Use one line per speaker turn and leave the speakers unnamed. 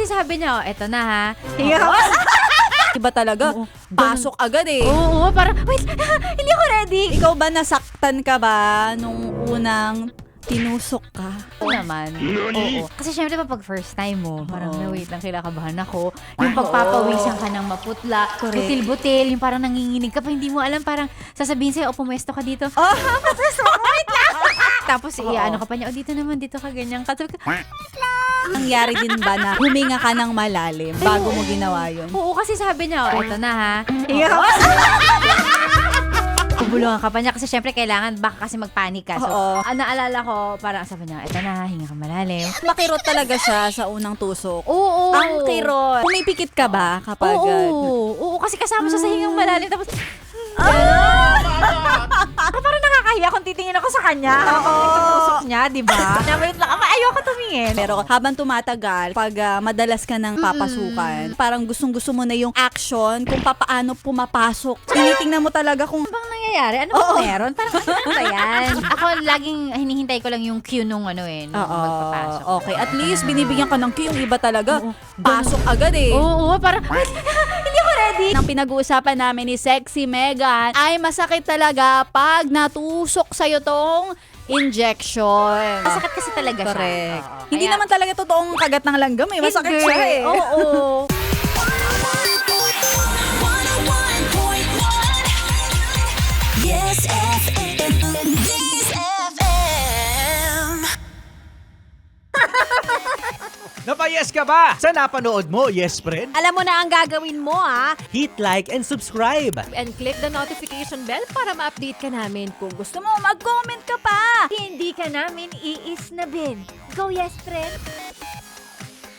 kasi sabi niya, oh, eto na ha.
Hinga ka. Iba talaga.
Oo.
Pasok agad eh.
Oo, parang, wait, hindi ako ready.
Ikaw ba nasaktan ka ba nung unang tinusok ka?
Oo naman. Oo. Kasi syempre pa pag first time mo, parang
Oo.
wait lang, kinakabahan ako. Yung pagpapawisan ka ng maputla,
Correct.
butil-butil, yung parang nanginginig ka pa, hindi mo alam, parang sasabihin sa'yo, o pumesto ka dito.
Oh,
Wait lang! Tapos
Oo.
ano ka pa niya, o dito naman, dito ka ganyan. Sabi ko,
nangyari din ba na huminga ka ng malalim bago mo ginawa yun?
oo, kasi sabi niya, oh, eto na ha.
Hinga ka.
Bubulungan ka pa niya kasi syempre kailangan baka kasi magpanik ka. So,
Oo.
naalala ko, parang sabi niya, eto na, hinga ka malalim.
Makirot talaga siya sa unang tusok.
Oo.
Ang kirot. Pumipikit ka ba kapag...
Oo, kasi kasama siya sa hingang malalim. Tapos, parang nakakahiya kung titingin ako sa kanya. Tusok niya, di ba? Wait lang, ayoko tumingin.
Pero habang tumatagal, pag madalas ka ng papasukan, parang gustong-gusto mo na yung action kung papaano pumapasok. Tinitingnan mo talaga kung...
Bang nangyayari? Ano bang meron? Parang ano ba yan? Ako laging hinihintay ko lang yung cue nung nung magpapasok.
Okay. At least binibigyan ka ng cue. Yung iba talaga, pasok agad eh.
Oo, parang, wait, hindi ako ready.
Nang pinag-uusapan namin ni Sexy Megan, ay masakit talaga pag natusok sa'yo tong injection.
Masakit kasi talaga siya.
Correct.
Oo,
Hindi
kaya-
naman talaga totoong kagat ng langgam eh. Masakit
Hindi.
siya eh.
Oo.
Yes, FM. Yes, FM.
Napayes ka ba sa napanood mo, yes friend?
Alam mo na ang gagawin mo, ha?
Hit like and subscribe.
And click the notification bell para ma-update ka namin. Kung gusto
Gusto mo, mag-comment ka pa.
Hindi ka namin iisnabin. Go, yes, friend.